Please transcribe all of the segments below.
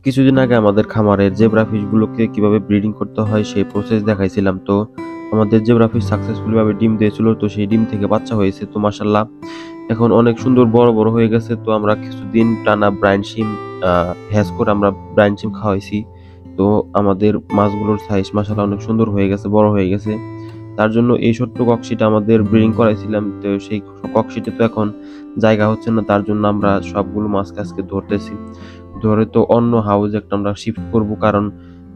কিছুদিন আগে আমাদের খামারের জেব্রা ফিশগুলোকে কিভাবে ব্রিডিং করতে হয় সেই প্রসেস দেখাইছিলাম। তো আমাদের জেব্রা ফিশ সাকসেসফুলি ভাবে ডিম দিয়েছিল। তো সেই ডিম থেকে বাচ্চা হয়েছে। তো মাশাআল্লাহ এখন অনেক সুন্দর বড় বড় হয়ে গেছে। তো আমরা কিছুদিন টানা ব্রাইন শিম হ্যাচ করে আমরা ব্রাইন শিম খাওয়াইছি। তো আমাদের মাছগুলোর সাইজ মাশাআল্লাহ অনেক সুন্দর হয়ে গেছে, বড় হয়ে গেছে। তার জন্য এই ছোট্ট কক্সিটা আমাদের ব্রিডিং করাইছিলাম। তো সেই কক্সিতে তো এখন জায়গা হচ্ছে না, তার জন্য আমরা সবগুলো মাছকে আজকে ধরতেছি। ধরে তো অন্য হাউস একটা আমরা শিফট করব, কারণ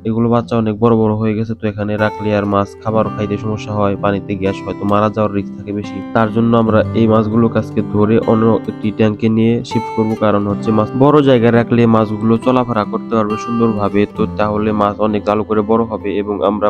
এগুলো বাচ্চা অনেক বড় বড় হয়ে গেছে। তো এখানে রাখলে আর মাছ খাবার খাইতে সমস্যা হয়, পানিতে গ্যাস হয়, তো মারা যাওয়ার রিস্ক থাকে বেশি। তার জন্য আমরা এই মাছগুলোকে আজকে ধরে অন্য একটি ট্যাঙ্কে নিয়ে শিফট করব, কারণ হচ্ছে মাছ বড় জায়গায় রাখলে মাছগুলো চলাফেরা করতে পারবে সুন্দরভাবে। তো তাহলে মাছ অনেক ভালো করে বড় হবে এবং আমরা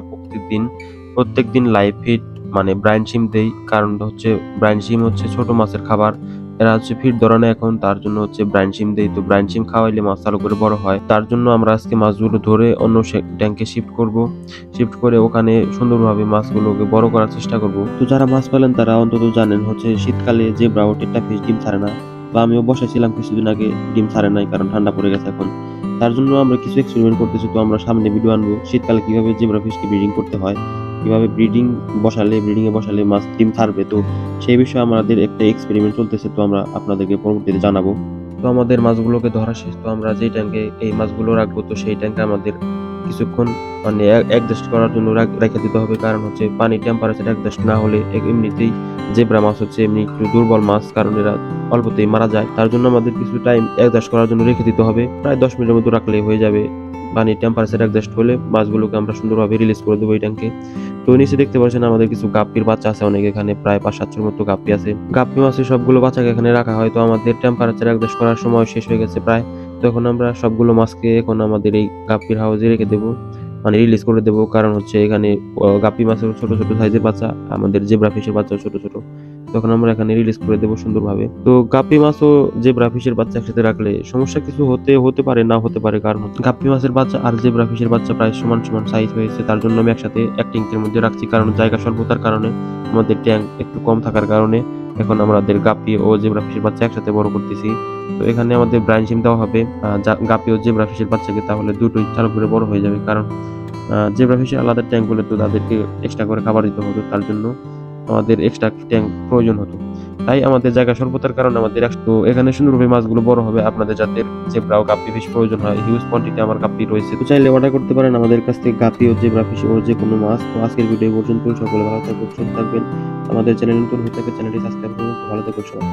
প্রত্যেকদিন লাইভ ফিড মানে ব্রাইন শিম দেই। কারণ হচ্ছে ব্রাইন শিম হচ্ছে ছোট মাছের খাবার, এরা হচ্ছে ফিড ধরে না এখন, তার জন্য হচ্ছে ব্রাইন শিম দেই। তো ব্রাইন শিম খাওয়াইলে মাছ ভালো করে বড় হয়। তার জন্য আমরা আজকে মাছগুলো ধরে অন্য ট্যাঙ্কে শিফট করে ওখানে সুন্দরভাবে মাছগুলোকে বড় করার চেষ্টা করব। তো যারা মাছ পালেন তারা অন্তত জানেন হচ্ছে শীতকালে যে ব্রাউট একটা ফিশ ডিম ছাড়ে না, বা আমিও বসাইছিলাম কিছুদিন আগে, ডিম ছাড়ে নাই কারণ ঠান্ডা পড়ে গেছে এখন। তার জন্য আমরা কিছু এক্সপেরিমেন্ট করতেছি। তো আমরা সামনে ভিডিও আনবো শীতকালে কিভাবে জেব্রা ফিশকে ব্রিডিং করতে হয়, কিভাবে ব্রিডিং এ বসালে মাছ ডিম ছাড়বে। তো সেই বিষয়ে আমাদের একটা এক্সপেরিমেন্ট চলতেছে। তো আমরা আপনাদেরকে পরবর্তীতে জানাবো। তো আমাদের মাছগুলোকে ধরা শেষ। তো আমরা যেই ট্যাঙ্কে এই মাছগুলো রাখবো, তো সেই ট্যাঙ্কে আমাদের কিছুক্ষণ মানে অ্যাডজাস্ট করার জন্য রেখে দিতে হবে। কারণ হচ্ছে পানি টেম্পারেচার অ্যাডজাস্ট না হলে এমনিতেই জেব্রা মাছ হচ্ছে এমনি একটু দুর্বল মাছ, কারণ এরা অল্পতেই মারা যায়। তার জন্য আমাদের কিছু টাইম অ্যাডজাস্ট করার জন্য রেখে দিতে হবে, প্রায় 10 মিনিটের মতো রাখলেই হয়ে যাবে। পানির টেম্পারেচার অ্যাডজাস্ট হলে মাছগুলোকে আমরা সুন্দরভাবে রিলিজ করে দেবো এই ট্যাঙ্কে। তো নিচে দেখতে পাচ্ছেন আমাদের কিছু গাপ্পির বাচ্চা আছে অনেক, এখানে প্রায় 5-700 মতো গাপ্পি আছে। গাপ্পি মাছের সবগুলো বাচ্চাকে এখানে রাখা হয়। তো আমাদের টেম্পারেচার অ্যাডজাস্ট করার সময় শেষ হয়ে গেছে প্রায়। তো এখন আমরা সবগুলো মাছকে এখন আমাদের এই গাপ্পির হাউসে রেখে দেবো, মানে রিলিজ করে দেবো। কারণ হচ্ছে এখানে গাপ্পি মাছের ছোট ছোট সাইজের বাচ্চা, আমাদের জেব্রা ফিশের বাচ্চা ছোট ছোট, তখন আমরা এখানে রিলিজ করে দেবো সুন্দরভাবে। তো গাপ্পি মাছ ও জেব্রা ফিশের বাচ্চা একসাথে রাখলে সমস্যা কিছু হতে পারে, না হতে পারে। কারণ গাপ্পি মাছের বাচ্চা আর জেব্রা ফিশের বাচ্চা প্রায় সমান সমান সাইজ হয়েছে, তার জন্য আমি একসাথে এক ট্যাঙ্কের মধ্যে রাখছি। কারণ জায়গা স্বল্পতার কারণে, আমাদের ট্যাঙ্ক একটু কম থাকার কারণে এখন আমাদের গাপ্পি ও জেব্রা ফিশের বাচ্চা একসাথে বড় করতেছি। তো এখানে আমাদের ব্রাইন শিম দেওয়া হবে গাপ্পি ও জেব্রা ফিশের বাচ্চাকে, তাহলে দুটোই চালু করে বড় হয়ে যাবে। কারণ জেব্রা ফিশের আলাদা ট্যাঙ্ক বলে তো তাদেরকে এক্সট্রা করে খাবার দিতে হতো, তার জন্য আমাদের এক্সট্রা ট্যাঙ্ক প্রয়োজন হতো। তাই আমাদের জায়গা স্বল্পতার কারণে আমাদের তো এখানে সুন্দরভাবে মাছগুলো বড় হবে। আপনাদের যাদের জেব্রা ও গাপ্পি ফিশ প্রয়োজন হয়, হিউজ কোয়ান্টিটি আমার গাপ্পি রয়েছে, তো চাইলে অর্ডার করতে পারেন আমাদের কাছ থেকে গাপ্পি ও জেব্রা ফিশ ও যে কোনো মাছ। তো আজকের ভিডিও পর্যন্ত, সকলে ভালো থাকবেন, সুস্থ থাকবেন। আমাদের চ্যানেল নতুন হয়ে থাকে চ্যানেলটি সাবস্ক্রাইব করুন। ভালো থাকবেন সবাই।